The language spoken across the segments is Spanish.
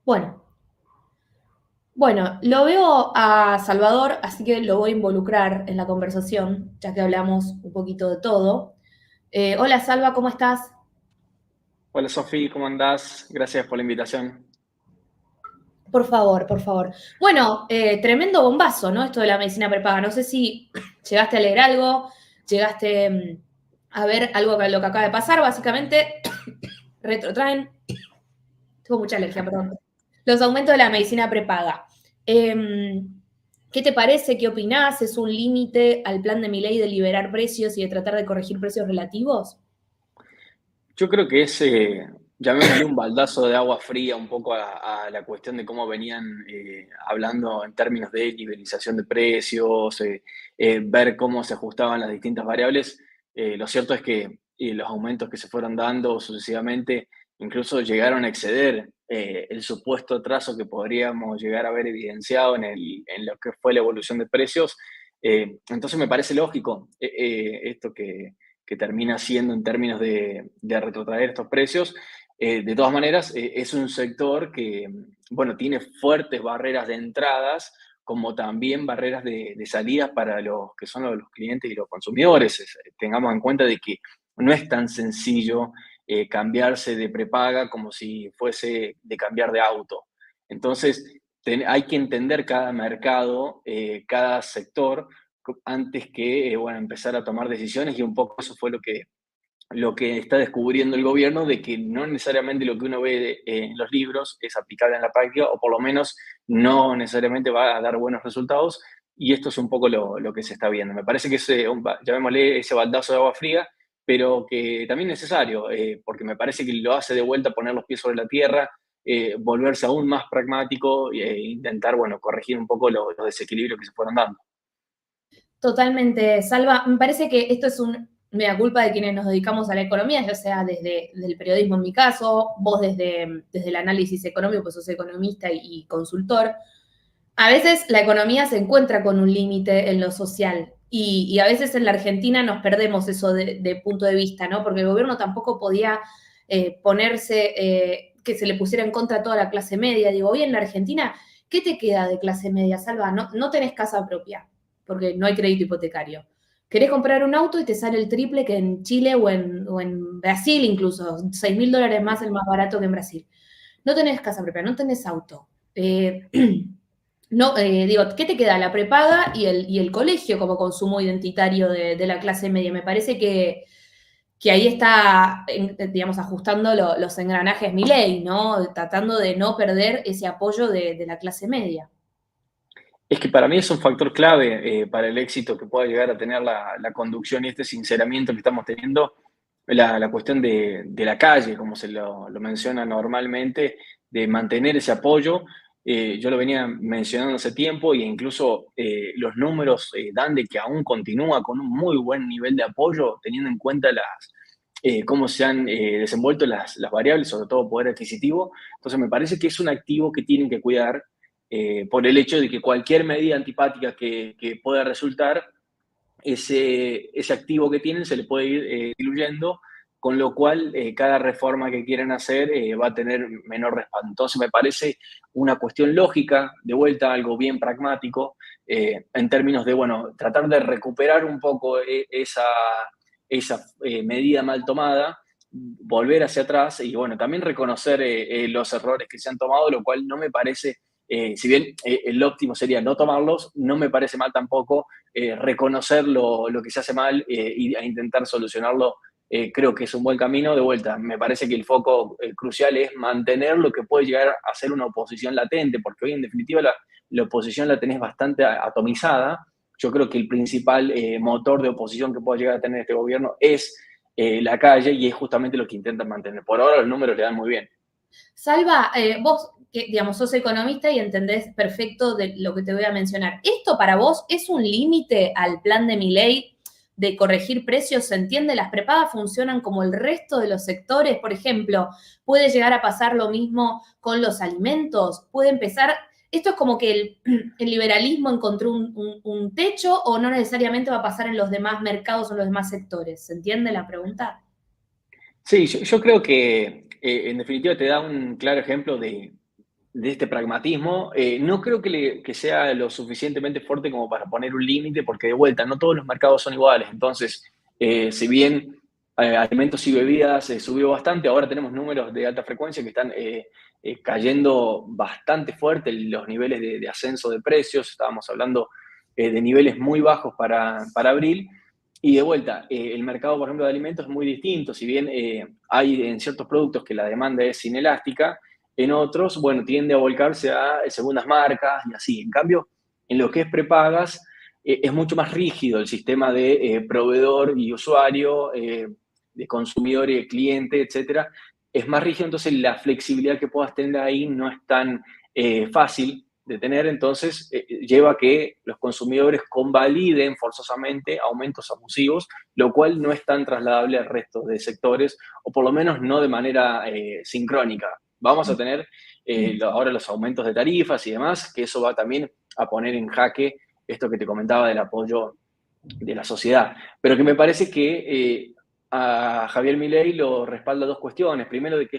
Bueno, bueno, lo veo a Salvador, así que lo voy a involucrar en la conversación, ya que hablamos un poquito de todo. Hola Salva, ¿cómo estás? Hola Sofi, ¿cómo andás? Gracias por la invitación. Por favor, por favor. Bueno, tremendo bombazo, ¿no? Esto de la medicina prepaga. No sé si llegaste a leer algo, llegaste a ver algo que lo que acaba de pasar. Básicamente, retrotraen, tengo mucha alergia, perdón, los aumentos de la medicina prepaga. ¿Qué te parece? ¿Qué opinás? ¿Es un límite al plan de Milei de liberar precios y de tratar de corregir precios relativos? Yo creo que es, llamémosle un baldazo de agua fría un poco a la cuestión de cómo venían hablando en términos de nivelización de precios, ver cómo se ajustaban las distintas variables. Lo cierto es que los aumentos que se fueron dando sucesivamente incluso llegaron a exceder el supuesto trazo que podríamos llegar a haber evidenciado en lo que fue la evolución de precios. Entonces me parece lógico esto que termina siendo en términos de retrotraer estos precios. De todas maneras, es un sector que, bueno, tiene fuertes barreras de entradas, como también barreras de salidas para los que son los clientes y los consumidores. Tengamos en cuenta de que no es tan sencillo cambiarse de prepaga como si fuese de cambiar de auto. Entonces, hay que entender cada mercado, cada sector, antes que bueno, empezar a tomar decisiones, y un poco eso fue lo que está descubriendo el gobierno, de que no necesariamente lo que uno ve en los libros es aplicable en la práctica, o por lo menos no necesariamente va a dar buenos resultados, y esto es un poco lo que se está viendo. Me parece que es, llamémosle ese baldazo de agua fría, pero que también es necesario, porque me parece que lo hace de vuelta poner los pies sobre la tierra, volverse aún más pragmático e intentar, bueno, corregir un poco los desequilibrios que se fueron dando. Totalmente, Salva. Me parece que esto es un mea culpa de quienes nos dedicamos a la economía, ya sea desde el periodismo en mi caso, vos desde el análisis económico, pues sos economista y consultor. A veces la economía se encuentra con un límite en lo social y a veces en la Argentina nos perdemos eso de punto de vista, ¿no? Porque el gobierno tampoco podía ponerse, que se le pusiera en contra a toda la clase media. Digo, hoy en la Argentina, ¿qué te queda de clase media, Salva? No, no tenés casa propia, porque no hay crédito hipotecario. Querés comprar un auto y te sale el triple que en Chile o en Brasil incluso, $6.000 más el más barato que en Brasil. No tenés casa propia, no tenés auto. No, digo, ¿qué te queda? La prepaga y el colegio como consumo identitario de la clase media. Me parece que ahí está, digamos, ajustando los engranajes Milei, ¿no? Tratando de no perder ese apoyo de la clase media. Es que para mí es un factor clave para el éxito que pueda llegar a tener la conducción y este sinceramiento que estamos teniendo, la cuestión de la calle, como se lo menciona normalmente, de mantener ese apoyo. Yo lo venía mencionando hace tiempo, e incluso los números dan de que aún continúa con un muy buen nivel de apoyo, teniendo en cuenta cómo se han desenvuelto las variables, sobre todo poder adquisitivo. Entonces me parece que es un activo que tienen que cuidar, por el hecho de que cualquier medida antipática que pueda resultar, ese activo que tienen se le puede ir diluyendo, con lo cual cada reforma que quieran hacer va a tener menor respaldo. Entonces me parece una cuestión lógica, de vuelta algo bien pragmático, en términos de, bueno, tratar de recuperar un poco esa medida mal tomada, volver hacia atrás y, bueno, también reconocer los errores que se han tomado, lo cual no me parece, si bien el óptimo sería no tomarlos, no me parece mal tampoco reconocer lo que se hace mal e intentar solucionarlo. Creo que es un buen camino. De vuelta, me parece que el foco crucial es mantener lo que puede llegar a ser una oposición latente, porque hoy en definitiva la oposición la tenés bastante atomizada. Yo creo que el principal motor de oposición que pueda llegar a tener este gobierno es la calle, y es justamente lo que intentan mantener. Por ahora los números le dan muy bien. Salva, vos, que digamos, sos economista y entendés perfecto de lo que te voy a mencionar. ¿Esto para vos es un límite al plan de Milei de corregir precios? ¿Se entiende? ¿Las prepagas funcionan como el resto de los sectores? Por ejemplo, ¿puede llegar a pasar lo mismo con los alimentos? ¿Puede empezar? ¿Esto es como que el liberalismo encontró un techo o no necesariamente va a pasar en los demás mercados o en los demás sectores? ¿Se entiende la pregunta? Sí, yo creo que en definitiva te da un claro ejemplo de este pragmatismo. No creo que sea lo suficientemente fuerte como para poner un límite, porque de vuelta, no todos los mercados son iguales. Entonces, si bien alimentos y bebidas subió bastante, ahora tenemos números de alta frecuencia que están cayendo bastante fuerte los niveles de ascenso de precios. Estábamos hablando de niveles muy bajos para abril. Y de vuelta, el mercado, por ejemplo, de alimentos es muy distinto. Si bien hay en ciertos productos que la demanda es inelástica, en otros, bueno, tiende a volcarse a segundas marcas y así. En cambio, en lo que es prepagas, es mucho más rígido el sistema de proveedor y usuario, de consumidor y de cliente, etcétera. Es más rígido, entonces la flexibilidad que puedas tener ahí no es tan fácil de tener, entonces lleva a que los consumidores convaliden forzosamente aumentos abusivos, lo cual no es tan trasladable al resto de sectores, o por lo menos no de manera sincrónica. Vamos a tener ahora los aumentos de tarifas y demás, que eso va también a poner en jaque esto que te comentaba del apoyo de la sociedad. Pero que me parece que a Javier Milei lo respalda dos cuestiones. Primero, de que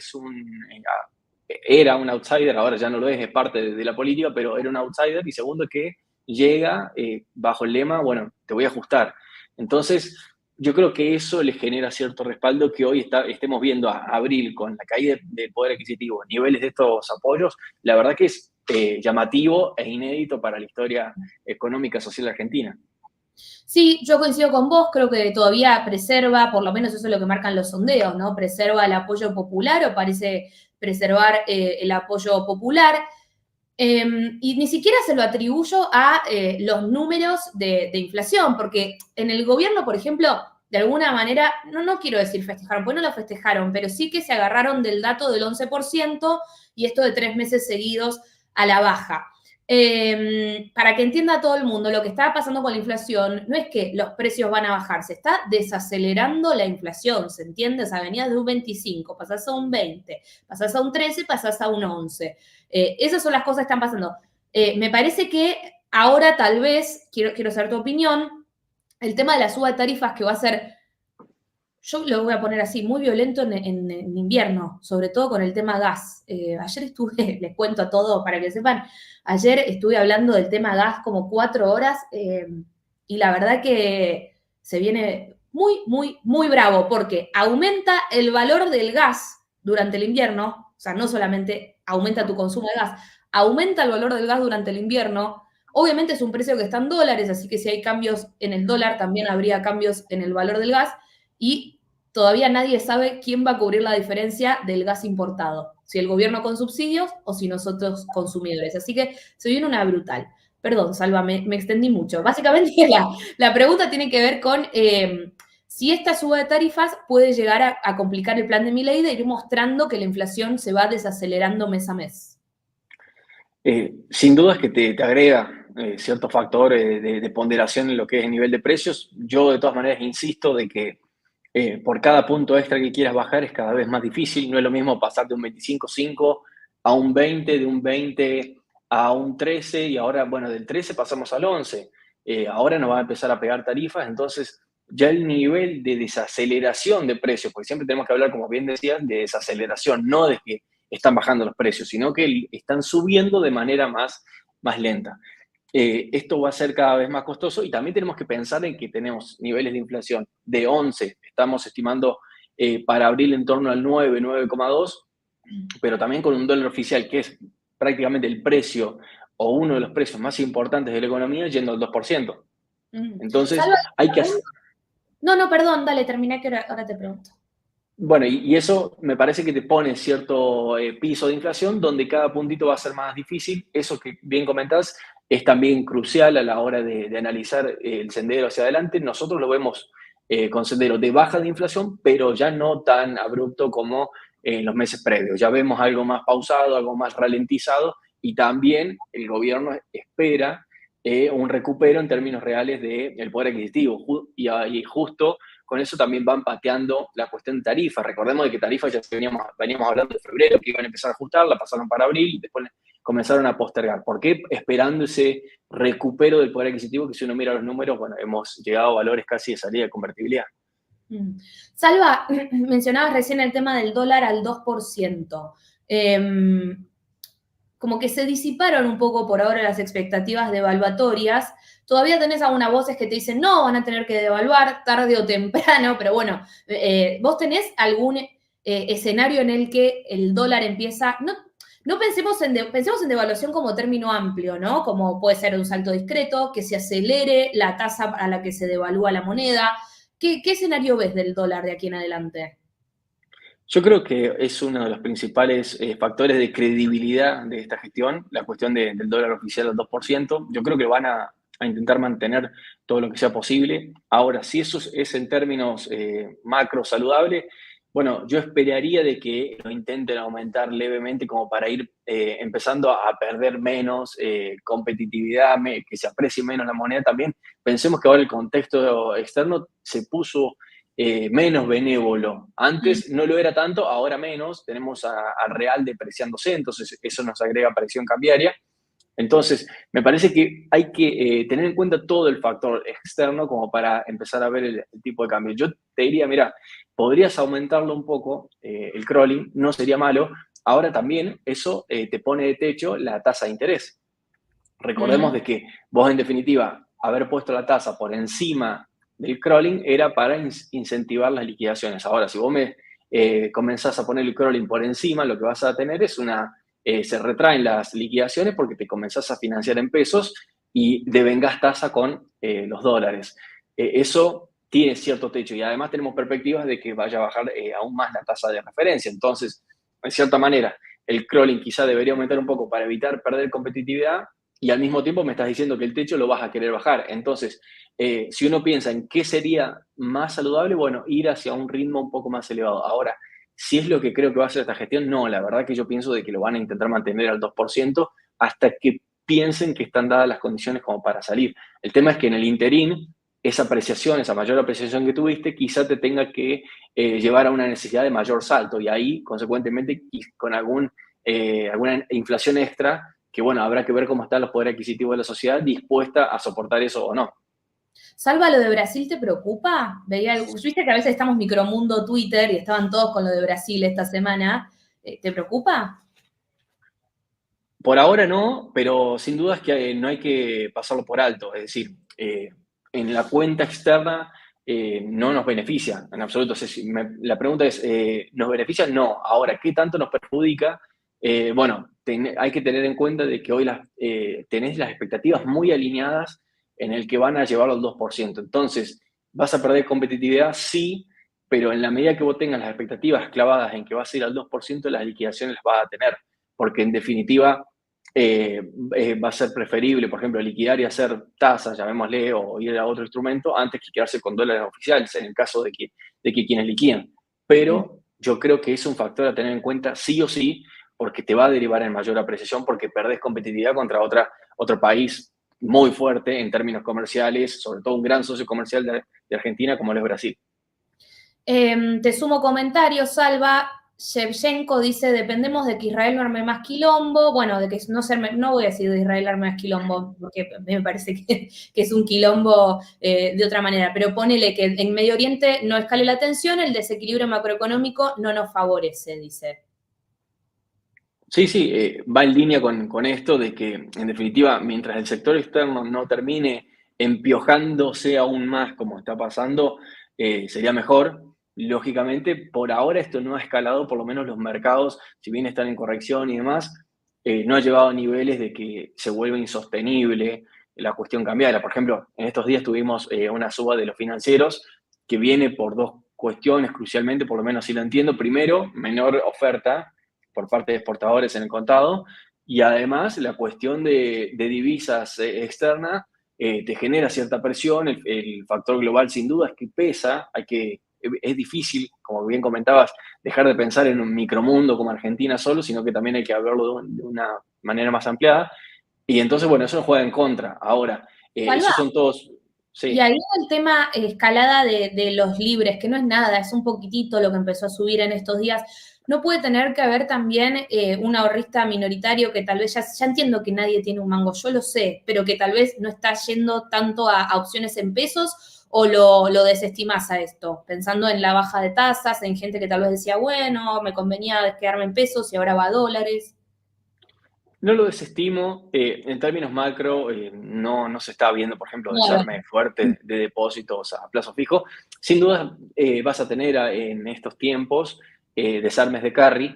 era un outsider, ahora ya no lo es parte de la política, pero era un outsider. Y segundo, que llega bajo el lema, bueno, te voy a ajustar. Entonces, yo creo que eso le genera cierto respaldo que hoy estemos viendo a abril con la caída del poder adquisitivo, niveles de estos apoyos, la verdad que es llamativo e inédito para la historia económica social argentina. Sí, yo coincido con vos, creo que todavía preserva, por lo menos eso es lo que marcan los sondeos, ¿no? Preserva el apoyo popular o parece preservar el apoyo popular. Y ni siquiera se lo atribuyo a los números de inflación, porque en el gobierno, por ejemplo, de alguna manera, no quiero decir festejaron, pues no lo festejaron, pero sí que se agarraron del dato del 11% y esto de 3 meses seguidos a la baja. Para que entienda todo el mundo, lo que está pasando con la inflación no es que los precios van a bajar, se está desacelerando la inflación, ¿se entiende? O sea, venías de un 25, pasás a un 20, pasás a un 13, pasás a un 11. Esas son las cosas que están pasando. Me parece que ahora tal vez, quiero saber tu opinión, el tema de la suba de tarifas que va a ser, yo lo voy a poner así, muy violento en invierno, sobre todo con el tema gas. Ayer estuve, les cuento a todos para que sepan, ayer estuve hablando del tema gas como 4 horas y la verdad que se viene muy, muy, muy bravo porque aumenta el valor del gas durante el invierno, o sea, no solamente aumenta tu consumo de gas, aumenta el valor del gas durante el invierno. Obviamente es un precio que está en dólares, así que si hay cambios en el dólar, también habría cambios en el valor del gas. Y todavía nadie sabe quién va a cubrir la diferencia del gas importado, si el gobierno con subsidios o si nosotros consumidores. Así que se viene una brutal. Perdón, Salva, me extendí mucho. Básicamente la pregunta tiene que ver con si esta suba de tarifas puede llegar a complicar el plan de Milei de ir mostrando que la inflación se va desacelerando mes a mes. Sin duda es que te agrega ciertos factores de ponderación en lo que es el nivel de precios. Yo de todas maneras insisto de que por cada punto extra que quieras bajar es cada vez más difícil. No es lo mismo pasar de un 25,5 a un 20, de un 20 a un 13 y ahora, bueno, del 13 pasamos al 11. Ahora nos va a empezar a pegar tarifas, entonces ya el nivel de desaceleración de precios, porque siempre tenemos que hablar, como bien decías, de desaceleración, no de que están bajando los precios, sino que están subiendo de manera más lenta. Esto va a ser cada vez más costoso y también tenemos que pensar en que tenemos niveles de inflación de 11, estamos estimando para abril en torno al 9, 9,2, pero también con un dólar oficial que es prácticamente el precio o uno de los precios más importantes de la economía yendo al 2%. Entonces Salva, hay que... no, perdón, dale, terminé que ahora te pregunto. Bueno, y eso me parece que te pone cierto piso de inflación donde cada puntito va a ser más difícil. Eso que bien comentás es también crucial a la hora de analizar el sendero hacia adelante. Nosotros lo vemos con sendero de baja de inflación, pero ya no tan abrupto como en los meses previos. Ya vemos algo más pausado, algo más ralentizado y también el gobierno espera un recupero en términos reales del poder adquisitivo. Y justo con eso también van pateando la cuestión de tarifas. Recordemos de que tarifas ya veníamos hablando de febrero, que iban a empezar a ajustar, la pasaron para abril y después comenzaron a postergar. ¿Por qué? Esperando ese recupero del poder adquisitivo que si uno mira los números, bueno, hemos llegado a valores casi de salida de convertibilidad. Salva, mencionabas recién el tema del dólar al 2%. como que se disiparon un poco por ahora las expectativas devaluatorias. Todavía tenés algunas voces que te dicen, no, van a tener que devaluar tarde o temprano, pero bueno, vos tenés algún escenario en el que el dólar empieza, no pensemos pensemos en devaluación como término amplio, ¿no? Como puede ser un salto discreto, que se acelere la tasa a la que se devalúa la moneda. ¿Qué escenario ves del dólar de aquí en adelante? Yo creo que es uno de los principales factores de credibilidad de esta gestión, la cuestión del dólar oficial al 2%. Yo creo que van a intentar mantener todo lo que sea posible. Ahora, si eso es en términos macro saludable, bueno, yo esperaría de que lo intenten aumentar levemente como para ir empezando a perder menos competitividad, que se aprecie menos la moneda también. Pensemos que ahora el contexto externo se puso menos benévolo. Mm. Antes no lo era tanto, ahora menos. Tenemos al real depreciándose, entonces eso nos agrega presión cambiaria. Entonces, me parece que hay que tener en cuenta todo el factor externo como para empezar a ver el tipo de cambio. Yo te diría, mira, podrías aumentarlo un poco, el crawling, no sería malo. Ahora también eso te pone de techo la tasa de interés. Recordemos Mm. de que vos, en definitiva, haber puesto la tasa por encima del crawling era para incentivar las liquidaciones. Ahora, si vos comenzás a poner el crawling por encima, lo que vas a tener es se retraen las liquidaciones porque te comenzás a financiar en pesos y devengás tasa con los dólares. Eso tiene cierto techo y además tenemos perspectivas de que vaya a bajar aún más la tasa de referencia. Entonces, en cierta manera, el crawling quizá debería aumentar un poco para evitar perder competitividad y al mismo tiempo me estás diciendo que el techo lo vas a querer bajar. Entonces, si uno piensa en qué sería más saludable, bueno, ir hacia un ritmo un poco más elevado. Ahora, si es lo que creo que va a hacer esta gestión, no, la verdad que yo pienso de que lo van a intentar mantener al 2% hasta que piensen que están dadas las condiciones como para salir. El tema es que en el interín, esa apreciación, esa mayor apreciación que tuviste, quizá te tenga que llevar a una necesidad de mayor salto y ahí, consecuentemente, con alguna inflación extra, que bueno, habrá que ver cómo están los poderes adquisitivos de la sociedad dispuesta a soportar eso o no. Salva, ¿lo de Brasil te preocupa? Viste que a veces estamos micromundo Twitter y estaban todos con lo de Brasil esta semana. ¿Te preocupa? Por ahora no, pero sin duda es que no hay que pasarlo por alto. Es decir, en la cuenta externa no nos beneficia en absoluto. O sea, la pregunta es, ¿nos beneficia? No. Ahora, ¿qué tanto nos perjudica? Bueno, hay que tener en cuenta de que hoy tenés las expectativas muy alineadas en el que van a llevarlo al 2%. Entonces, ¿vas a perder competitividad? Sí, pero en la medida que vos tengas las expectativas clavadas en que vas a ir al 2%, las liquidaciones las vas a tener. Porque en definitiva eh, va a ser preferible, por ejemplo, liquidar y hacer tasas, llamémosle, o ir a otro instrumento antes que quedarse con dólares oficiales en el caso de que quienes liquidan. Pero yo creo que es un factor a tener en cuenta sí o sí, porque te va a derivar en mayor apreciación, porque perdés competitividad contra otro país muy fuerte en términos comerciales, sobre todo un gran socio comercial de Argentina como lo es Brasil. Te sumo comentarios, Salva. Shevchenko dice, dependemos de que Israel no arme más quilombo. Bueno, de que no voy a decir de Israel arme más quilombo, porque me parece que es un quilombo de otra manera, pero ponele que en Medio Oriente no escale la tensión, el desequilibrio macroeconómico no nos favorece, dice. Sí, sí, va en línea con esto de que, en definitiva, mientras el sector externo no termine empiojándose aún más como está pasando, sería mejor. Lógicamente, por ahora esto no ha escalado, por lo menos los mercados, si bien están en corrección y demás, no ha llevado a niveles de que se vuelva insostenible la cuestión cambiaria. Por ejemplo, en estos días tuvimos una suba de los financieros que viene por dos cuestiones, crucialmente, por lo menos así lo entiendo. Primero, menor oferta por parte de exportadores en el contado, y además la cuestión de divisas externas te genera cierta presión, el factor global sin duda es que pesa, es difícil, como bien comentabas, dejar de pensar en un micromundo como Argentina solo, sino que también hay que hablarlo de una manera más ampliada, y entonces, bueno, eso nos juega en contra. Ahora, Salva, esos son todos, y sí. ahí el tema escalada de los libres, que no es nada, es un poquitito lo que empezó a subir en estos días. ¿No puede tener que haber también un ahorrista minoritario que tal vez ya entiendo que nadie tiene un mango, yo lo sé, pero que tal vez no está yendo tanto a opciones en pesos o lo desestimas a esto, pensando en la baja de tasas, en gente que tal vez decía, bueno, me convenía quedarme en pesos y ahora va a dólares? No lo desestimo. En términos macro, no se está viendo, por ejemplo, No, desarme fuerte de depósitos a plazo fijo. Sin duda, vas a tener en estos tiempos desarmes de carry,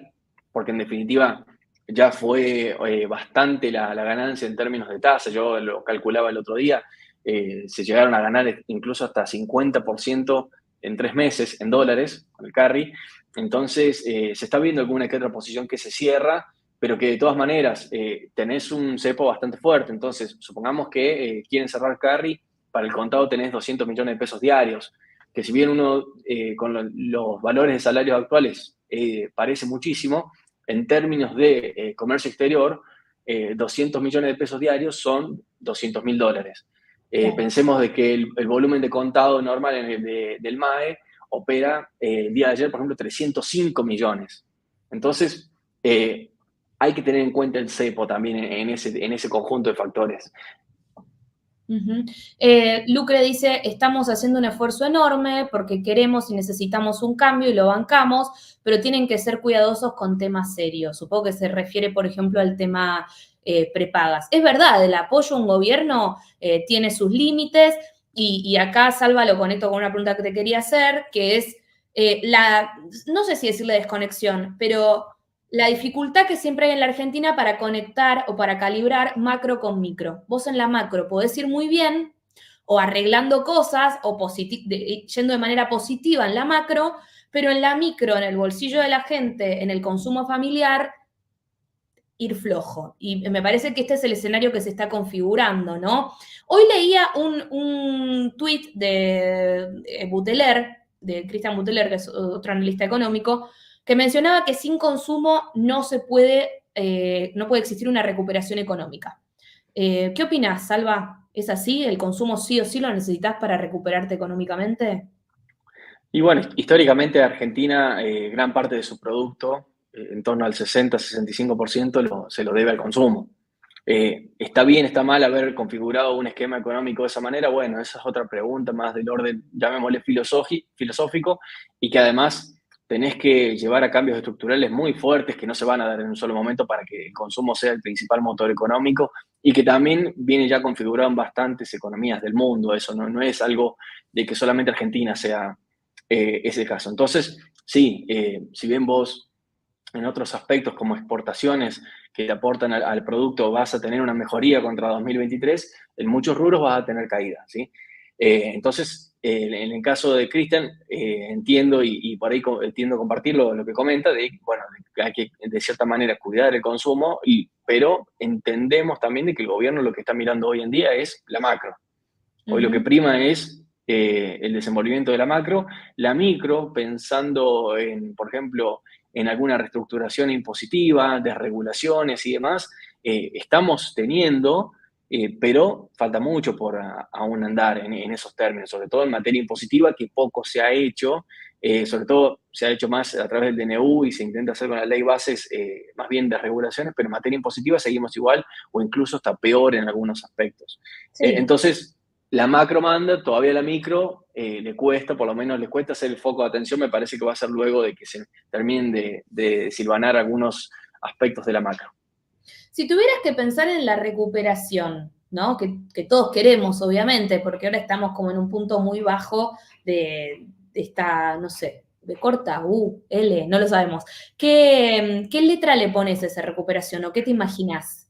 porque en definitiva ya fue bastante la ganancia en términos de tasa. Yo lo calculaba el otro día, se llegaron a ganar incluso hasta 50% en 3 meses en dólares con el carry. Entonces, se está viendo alguna que otra posición que se cierra, pero que de todas maneras tenés un cepo bastante fuerte. Entonces, supongamos que quieren cerrar carry, para el contado tenés 200 millones de pesos diarios, que si bien uno con los valores de salarios actuales parece muchísimo, en términos de comercio exterior, 200 millones de pesos diarios son 200.000 dólares. claro. Pensemos de que el volumen de contado normal del MAE opera el día de ayer, por ejemplo, 305 millones. Entonces, hay que tener en cuenta el cepo también en ese conjunto de factores. Ujú. Lucre dice, estamos haciendo un esfuerzo enorme porque queremos y necesitamos un cambio y lo bancamos, pero tienen que ser cuidadosos con temas serios. Supongo que se refiere, por ejemplo, al tema prepagas. Es verdad, el apoyo a un gobierno tiene sus límites y acá, Salva, lo conecto con una pregunta que te quería hacer, que es no sé si decirle desconexión, pero la dificultad que siempre hay en la Argentina para conectar o para calibrar macro con micro. Vos en la macro podés ir muy bien o arreglando cosas o yendo de manera positiva en la macro, pero en la micro, en el bolsillo de la gente, en el consumo familiar, ir flojo. Y me parece que este es el escenario que se está configurando, ¿no? Hoy leía un tuit de Buteler, de Cristian Buteler, que es otro analista económico, que mencionaba que sin consumo no puede existir una recuperación económica. ¿Qué opinas, Salva? ¿Es así? ¿El consumo sí o sí lo necesitas para recuperarte económicamente? Y bueno, históricamente Argentina, gran parte de su producto, en torno al 60-65%, se lo debe al consumo. ¿Está bien, está mal haber configurado un esquema económico de esa manera? Bueno, esa es otra pregunta más del orden, llamémosle filosófico, y que además tenés que llevar a cambios estructurales muy fuertes que no se van a dar en un solo momento para que el consumo sea el principal motor económico y que también viene ya configurado en bastantes economías del mundo. Eso no es algo de que solamente Argentina sea ese caso. Entonces, sí, si bien vos en otros aspectos como exportaciones que te aportan al producto vas a tener una mejoría contra 2023, en muchos rubros vas a tener caída, ¿sí? Entonces, en el caso de Cristian, entiendo y por ahí entiendo compartir lo que comenta, de bueno, que hay que de cierta manera cuidar el consumo, pero entendemos también de que el gobierno lo que está mirando hoy en día es la macro. Hoy lo que Ujú. prima es el desenvolvimiento de la macro. La micro, pensando en, por ejemplo, en alguna reestructuración impositiva, desregulaciones y demás, estamos teniendo, pero falta mucho por aún andar en esos términos, sobre todo en materia impositiva, que poco se ha hecho, sobre todo se ha hecho más a través del DNU y se intenta hacer con la ley bases más bien desregulaciones, pero en materia impositiva seguimos igual o incluso hasta peor en algunos aspectos. Sí. Entonces, la macro manda, todavía la micro le cuesta, por lo menos le cuesta hacer el foco de atención, me parece que va a ser luego de que se terminen de silvanar algunos aspectos de la macro. Si tuvieras que pensar en la recuperación, ¿no? Que todos queremos, obviamente, porque ahora estamos como en un punto muy bajo de esta, no sé, de corta, L, no lo sabemos. ¿Qué letra le pones a esa recuperación o qué te imaginas?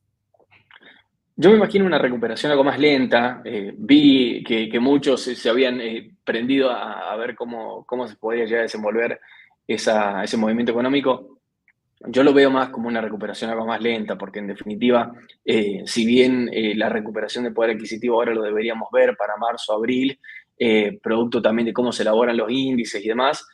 Yo me imagino una recuperación algo más lenta. Vi que muchos se habían prendido a ver cómo se podía llegar a desenvolver ese movimiento económico. Yo lo veo más como una recuperación algo más lenta, porque en definitiva, si bien la recuperación de poder adquisitivo ahora lo deberíamos ver para marzo, abril, producto también de cómo se elaboran los índices y demás,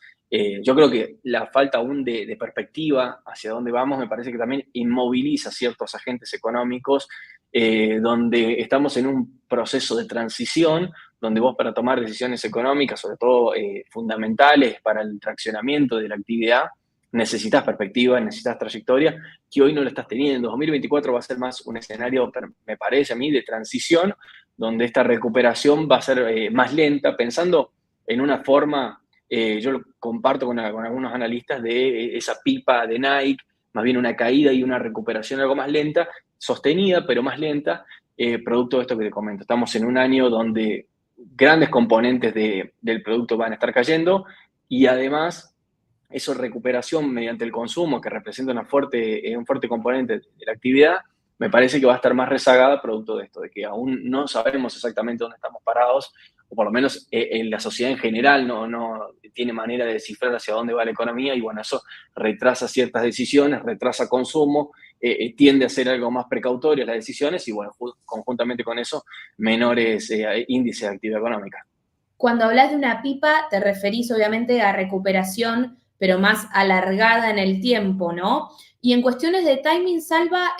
yo creo que la falta aún de perspectiva hacia dónde vamos me parece que también inmoviliza ciertos agentes económicos, donde estamos en un proceso de transición, donde vos para tomar decisiones económicas, sobre todo fundamentales para el traccionamiento de la actividad, necesitas perspectiva, necesitas trayectoria, que hoy no lo estás teniendo. 2024 va a ser más un escenario, me parece a mí, de transición, donde esta recuperación va a ser más lenta, pensando en una forma, yo lo comparto con algunos analistas, de esa pipa de Nike, más bien una caída y una recuperación algo más lenta, sostenida, pero más lenta, producto de esto que te comento. Estamos en un año donde grandes componentes del producto van a estar cayendo y además esa recuperación mediante el consumo, que representa un fuerte componente de la actividad, me parece que va a estar más rezagada producto de esto, de que aún no sabemos exactamente dónde estamos parados, o por lo menos en la sociedad en general no tiene manera de descifrar hacia dónde va la economía, y bueno, eso retrasa ciertas decisiones, retrasa consumo, tiende a ser algo más precautorias las decisiones, y bueno, conjuntamente con eso, menores índices de actividad económica. Cuando hablas de una pipa, te referís obviamente a recuperación, pero más alargada en el tiempo, ¿no? Y en cuestiones de timing, Salva,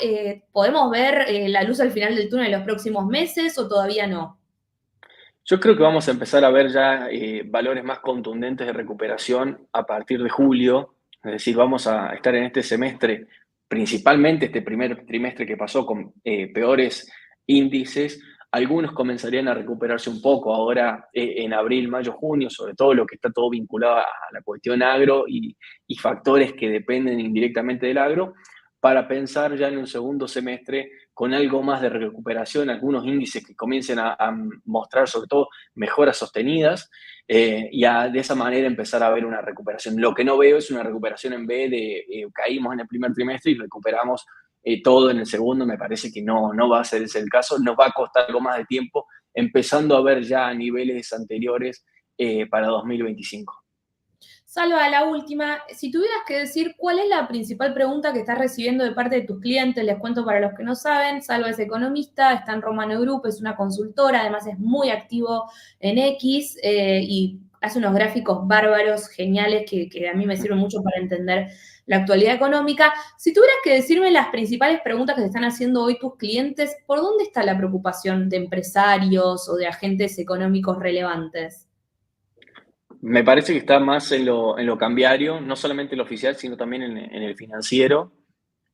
¿podemos ver la luz al final del túnel en los próximos meses o todavía no? Yo creo que vamos a empezar a ver ya valores más contundentes de recuperación a partir de julio, es decir, vamos a estar en este semestre, principalmente este primer trimestre que pasó con peores índices. Algunos comenzarían a recuperarse un poco ahora en abril, mayo, junio, sobre todo lo que está todo vinculado a la cuestión agro y factores que dependen indirectamente del agro, para pensar ya en un segundo semestre con algo más de recuperación, algunos índices que comiencen a mostrar sobre todo mejoras sostenidas, de esa manera empezar a ver una recuperación. Lo que no veo es una recuperación en B de caímos en el primer trimestre y recuperamos todo en el segundo. Me parece que no va a ser ese el caso, nos va a costar algo más de tiempo, empezando a ver ya niveles anteriores para 2025. Salva, la última, si tuvieras que decir cuál es la principal pregunta que estás recibiendo de parte de tus clientes, les cuento para los que no saben, Salva es economista, está en Romano Group, es una consultora, además es muy activo en X y hace unos gráficos bárbaros, geniales, que a mí me sirven mucho para entender la actualidad económica. Si tuvieras que decirme las principales preguntas que te están haciendo hoy tus clientes, ¿por dónde está la preocupación de empresarios o de agentes económicos relevantes? Me parece que está más en lo cambiario, no solamente en lo oficial, sino también en el financiero,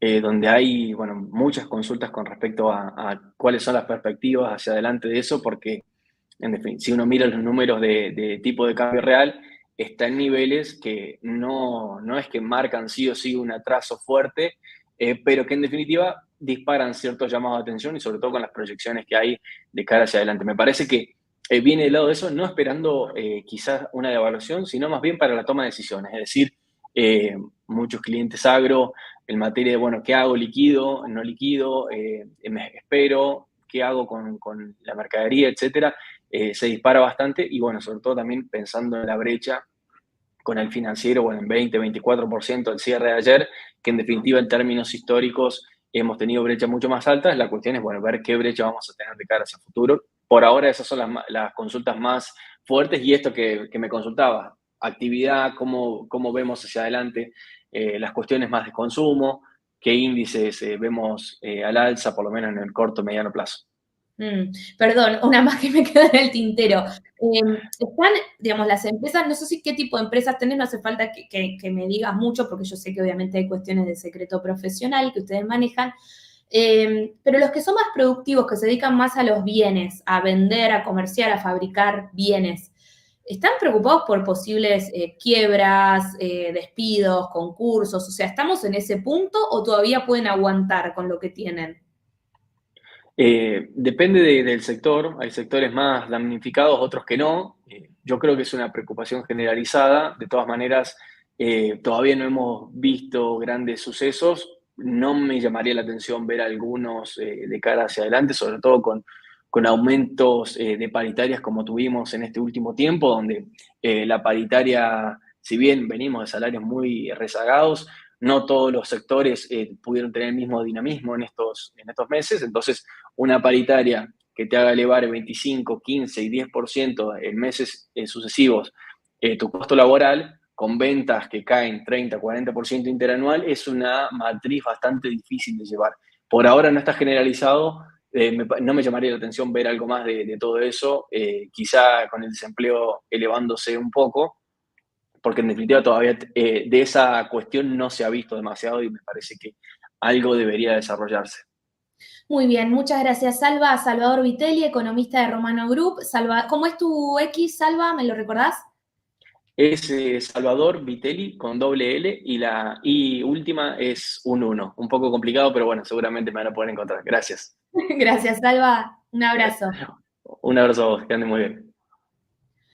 donde hay, bueno, muchas consultas con respecto a cuáles son las perspectivas hacia adelante de eso, porque, en definitiva, si uno mira los números de tipo de cambio real, está en niveles que no es que marcan sí o sí un atraso fuerte, pero que en definitiva disparan ciertos llamados de atención y sobre todo con las proyecciones que hay de cara hacia adelante. Me parece que viene del lado de eso, no esperando quizás una devaluación, sino más bien para la toma de decisiones. Es decir, muchos clientes agro en materia de, bueno, ¿qué hago? ¿Liquido? ¿No liquido? ¿Me espero? ¿Qué hago con la mercadería? Etcétera. Se dispara bastante y, bueno, sobre todo también pensando en la brecha con el financiero, bueno, en 20-24% el cierre de ayer, que en definitiva en términos históricos hemos tenido brechas mucho más altas. La cuestión es, bueno, ver qué brecha vamos a tener de cara hacia el futuro. Por ahora esas son las consultas más fuertes y esto que me consultaba, actividad, cómo vemos hacia adelante las cuestiones más de consumo, qué índices vemos al alza, por lo menos en el corto mediano plazo. Perdón, una más que me queda en el tintero. Están, digamos, las empresas, no sé si qué tipo de empresas tenés, no hace falta que me digas mucho, porque yo sé que obviamente hay cuestiones de secreto profesional que ustedes manejan, pero los que son más productivos, que se dedican más a los bienes, a vender, a comerciar, a fabricar bienes, ¿están preocupados por posibles quiebras, despidos, concursos? O sea, ¿estamos en ese punto o todavía pueden aguantar con lo que tienen? Depende del sector, hay sectores más damnificados, otros que no. Yo creo que es una preocupación generalizada. De todas maneras, todavía no hemos visto grandes sucesos. No me llamaría la atención ver algunos de cara hacia adelante, sobre todo con aumentos de paritarias como tuvimos en este último tiempo, donde la paritaria, si bien venimos de salarios muy rezagados, no todos los sectores pudieron tener el mismo dinamismo en estos meses. Entonces, una paritaria que te haga elevar el 25, 15 y 10% en meses sucesivos tu costo laboral, con ventas que caen 30, 40% interanual, es una matriz bastante difícil de llevar. Por ahora no está generalizado, no me llamaría la atención ver algo más de todo eso, quizá con el desempleo elevándose un poco, porque en definitiva todavía de esa cuestión no se ha visto demasiado y me parece que algo debería desarrollarse. Muy bien, muchas gracias, Salva. Salvador Vitelli, economista de Romano Group. Salva, ¿cómo es tu X, Salva? ¿Me lo recordás? Es Salvador Vitelli con doble L y la I última es un uno. Un poco complicado, pero bueno, seguramente me van a poder encontrar. Gracias. Gracias, Salva. Un abrazo. Un abrazo a vos, que anden muy bien.